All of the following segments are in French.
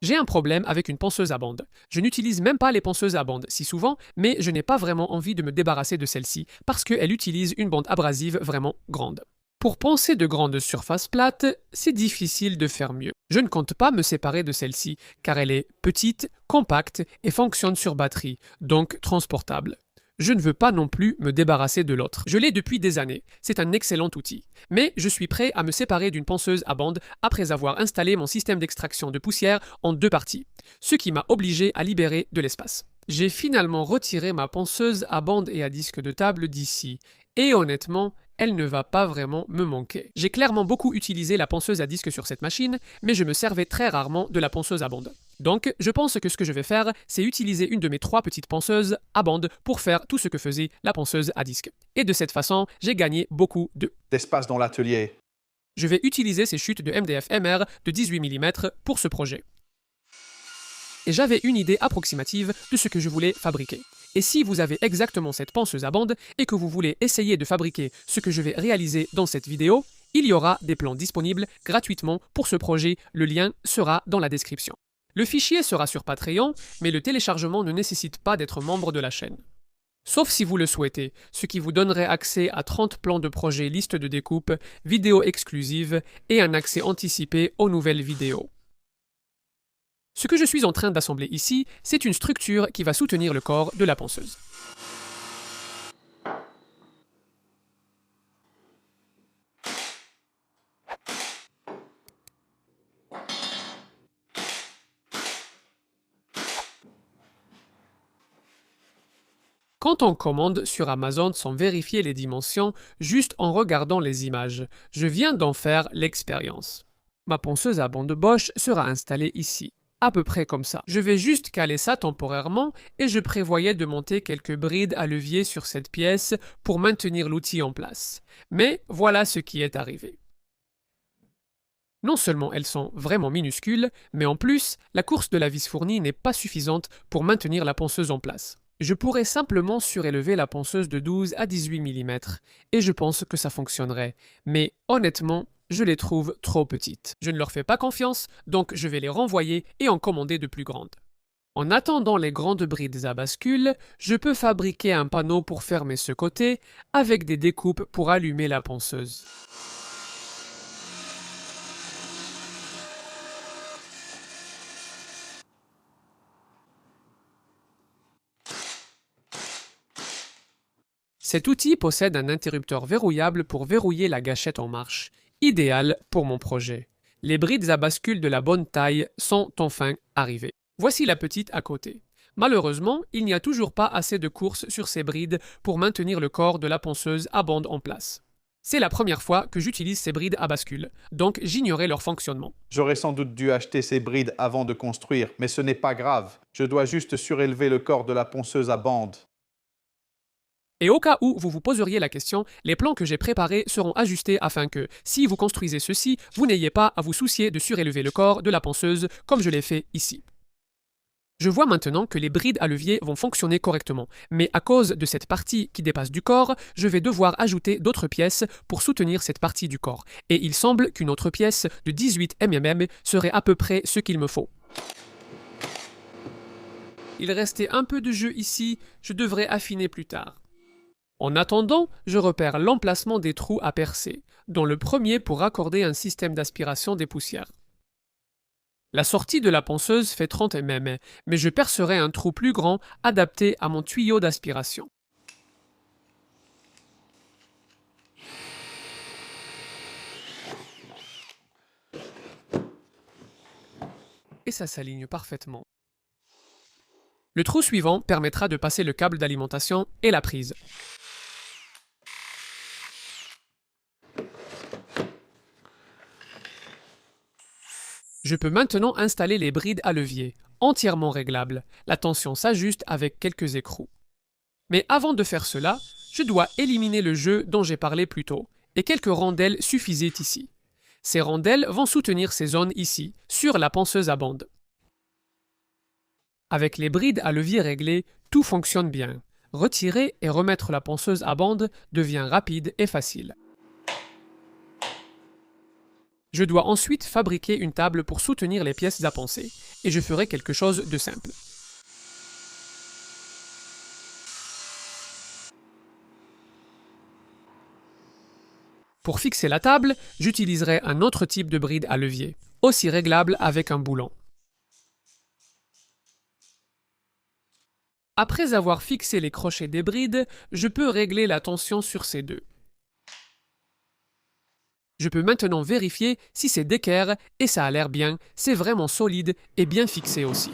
J'ai un problème avec une ponceuse à bande. Je n'utilise même pas les ponceuses à bande si souvent, mais je n'ai pas vraiment envie de me débarrasser de celle-ci parce qu'elle utilise une bande abrasive vraiment grande. Pour poncer de grandes surfaces plates, c'est difficile de faire mieux. Je ne compte pas me séparer de celle-ci car elle est petite, compacte et fonctionne sur batterie, donc transportable. Je ne veux pas non plus me débarrasser de l'autre. Je l'ai depuis des années, c'est un excellent outil. Mais je suis prêt à me séparer d'une ponceuse à bande après avoir installé mon système d'extraction de poussière en deux parties, ce qui m'a obligé à libérer de l'espace. J'ai finalement retiré ma ponceuse à bande et à disque de table d'ici, et honnêtement, elle ne va pas vraiment me manquer. J'ai clairement beaucoup utilisé la ponceuse à disque sur cette machine, mais je me servais très rarement de la ponceuse à bande. Donc, je pense que ce que je vais faire, c'est utiliser une de mes trois petites ponceuses à bande pour faire tout ce que faisait la ponceuse à disque. Et de cette façon, j'ai gagné beaucoup d'espace dans l'atelier. Je vais utiliser ces chutes de MDF MR de 18 mm pour ce projet. Et j'avais une idée approximative de ce que je voulais fabriquer. Et si vous avez exactement cette ponceuse à bande et que vous voulez essayer de fabriquer ce que je vais réaliser dans cette vidéo, il y aura des plans disponibles gratuitement pour ce projet, le lien sera dans la description. Le fichier sera sur Patreon, mais le téléchargement ne nécessite pas d'être membre de la chaîne. Sauf si vous le souhaitez, ce qui vous donnerait accès à 30 plans de projet, liste de découpe, vidéos exclusives et un accès anticipé aux nouvelles vidéos. Ce que je suis en train d'assembler ici, c'est une structure qui va soutenir le corps de la ponceuse. Quand on commande sur Amazon sans vérifier les dimensions, juste en regardant les images, je viens d'en faire l'expérience. Ma ponceuse à bande Bosch sera installée ici, à peu près comme ça. Je vais juste caler ça temporairement et je prévoyais de monter quelques brides à levier sur cette pièce pour maintenir l'outil en place. Mais voilà ce qui est arrivé. Non seulement elles sont vraiment minuscules, mais en plus, la course de la vis fournie n'est pas suffisante pour maintenir la ponceuse en place. Je pourrais simplement surélever la ponceuse de 12 à 18 mm, et je pense que ça fonctionnerait. Mais honnêtement, je les trouve trop petites. Je ne leur fais pas confiance, donc je vais les renvoyer et en commander de plus grandes. En attendant les grandes brides à bascule, je peux fabriquer un panneau pour fermer ce côté, avec des découpes pour allumer la ponceuse. Cet outil possède un interrupteur verrouillable pour verrouiller la gâchette en marche, idéal pour mon projet. Les brides à bascule de la bonne taille sont enfin arrivées. Voici la petite à côté. Malheureusement, il n'y a toujours pas assez de course sur ces brides pour maintenir le corps de la ponceuse à bande en place. C'est la première fois que j'utilise ces brides à bascule, donc j'ignorais leur fonctionnement. J'aurais sans doute dû acheter ces brides avant de construire, mais ce n'est pas grave. Je dois juste surélever le corps de la ponceuse à bande. Et au cas où vous vous poseriez la question, les plans que j'ai préparés seront ajustés afin que, si vous construisez ceci, vous n'ayez pas à vous soucier de surélever le corps de la ponceuse comme je l'ai fait ici. Je vois maintenant que les brides à levier vont fonctionner correctement, mais à cause de cette partie qui dépasse du corps, je vais devoir ajouter d'autres pièces pour soutenir cette partie du corps, et il semble qu'une autre pièce de 18 mm serait à peu près ce qu'il me faut. Il restait un peu de jeu ici, je devrais affiner plus tard. En attendant, je repère l'emplacement des trous à percer, dont le premier pour raccorder un système d'aspiration des poussières. La sortie de la ponceuse fait 30 mm, mais je percerai un trou plus grand adapté à mon tuyau d'aspiration. Et ça s'aligne parfaitement. Le trou suivant permettra de passer le câble d'alimentation et la prise. Je peux maintenant installer les brides à levier, entièrement réglables. La tension s'ajuste avec quelques écrous. Mais avant de faire cela, je dois éliminer le jeu dont j'ai parlé plus tôt, et quelques rondelles suffisaient ici. Ces rondelles vont soutenir ces zones ici, sur la ponceuse à bande. Avec les brides à levier réglées, tout fonctionne bien. Retirer et remettre la ponceuse à bande devient rapide et facile. Je dois ensuite fabriquer une table pour soutenir les pièces à poncer, et je ferai quelque chose de simple. Pour fixer la table, j'utiliserai un autre type de bride à levier, aussi réglable avec un boulon. Après avoir fixé les crochets des brides, je peux régler la tension sur ces deux. Je peux maintenant vérifier si c'est d'équerre et ça a l'air bien, c'est vraiment solide et bien fixé aussi.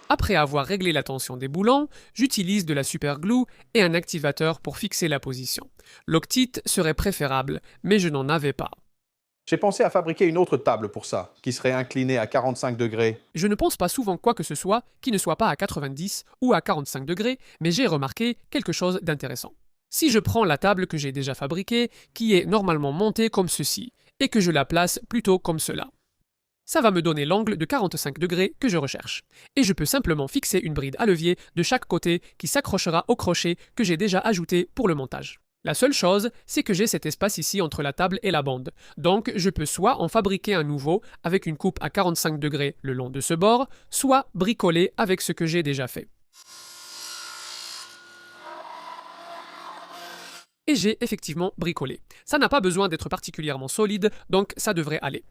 Après avoir réglé la tension des boulons, j'utilise de la superglue et un activateur pour fixer la position. L'octite serait préférable, mais je n'en avais pas. J'ai pensé à fabriquer une autre table pour ça, qui serait inclinée à 45 degrés. Je ne pense pas souvent quoi que ce soit qui ne soit pas à 90 ou à 45 degrés, mais j'ai remarqué quelque chose d'intéressant. Si je prends la table que j'ai déjà fabriquée, qui est normalement montée comme ceci, et que je la place plutôt comme cela, ça va me donner l'angle de 45 degrés que je recherche. Et je peux simplement fixer une bride à levier de chaque côté qui s'accrochera au crochet que j'ai déjà ajouté pour le montage. La seule chose, c'est que j'ai cet espace ici entre la table et la bande. Donc, je peux soit en fabriquer un nouveau avec une coupe à 45 degrés le long de ce bord, soit bricoler avec ce que j'ai déjà fait. Et j'ai effectivement bricolé. Ça n'a pas besoin d'être particulièrement solide, donc ça devrait aller.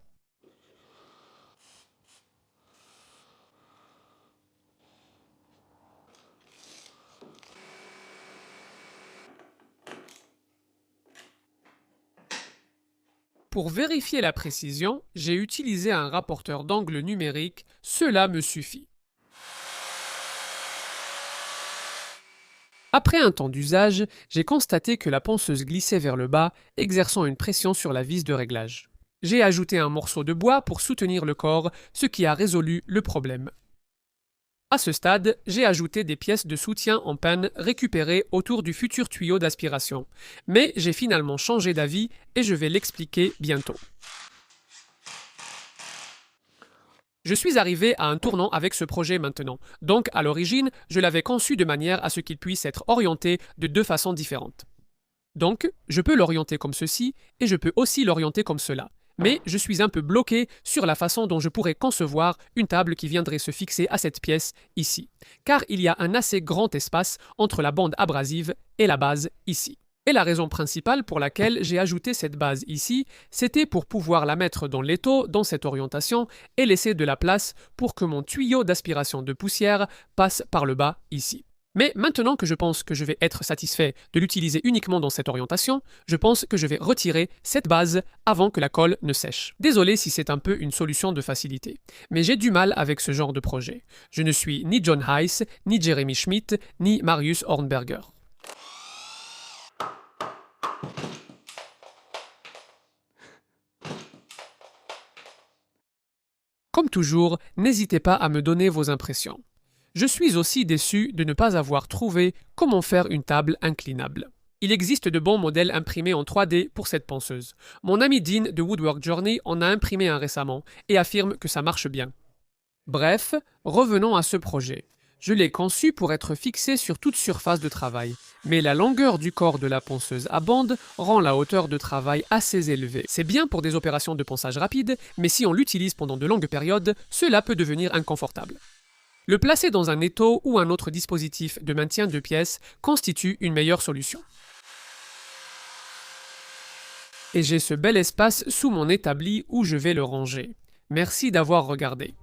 Pour vérifier la précision, j'ai utilisé un rapporteur d'angle numérique, cela me suffit. Après un temps d'usage, j'ai constaté que la ponceuse glissait vers le bas, exerçant une pression sur la vis de réglage. J'ai ajouté un morceau de bois pour soutenir le corps, ce qui a résolu le problème. À ce stade, j'ai ajouté des pièces de soutien en panne récupérées autour du futur tuyau d'aspiration, mais j'ai finalement changé d'avis et je vais l'expliquer bientôt. Je suis arrivé à un tournant avec ce projet maintenant, donc à l'origine, je l'avais conçu de manière à ce qu'il puisse être orienté de deux façons différentes. Donc, je peux l'orienter comme ceci et je peux aussi l'orienter comme cela. Mais je suis un peu bloqué sur la façon dont je pourrais concevoir une table qui viendrait se fixer à cette pièce ici, car il y a un assez grand espace entre la bande abrasive et la base ici. Et la raison principale pour laquelle j'ai ajouté cette base ici, c'était pour pouvoir la mettre dans l'étau dans cette orientation et laisser de la place pour que mon tuyau d'aspiration de poussière passe par le bas ici. Mais maintenant que je pense que je vais être satisfait de l'utiliser uniquement dans cette orientation, je pense que je vais retirer cette base avant que la colle ne sèche. Désolé si c'est un peu une solution de facilité, mais j'ai du mal avec ce genre de projet. Je ne suis ni John Heiss, ni Jeremy Schmidt, ni Marius Hornberger. Comme toujours, n'hésitez pas à me donner vos impressions. Je suis aussi déçu de ne pas avoir trouvé comment faire une table inclinable. Il existe de bons modèles imprimés en 3D pour cette ponceuse. Mon ami Dean de Woodwork Journey en a imprimé un récemment et affirme que ça marche bien. Bref, revenons à ce projet. Je l'ai conçu pour être fixé sur toute surface de travail, mais la longueur du corps de la ponceuse à bande rend la hauteur de travail assez élevée. C'est bien pour des opérations de ponçage rapide, mais si on l'utilise pendant de longues périodes, cela peut devenir inconfortable. Le placer dans un étau ou un autre dispositif de maintien de pièces constitue une meilleure solution. Et j'ai ce bel espace sous mon établi où je vais le ranger. Merci d'avoir regardé.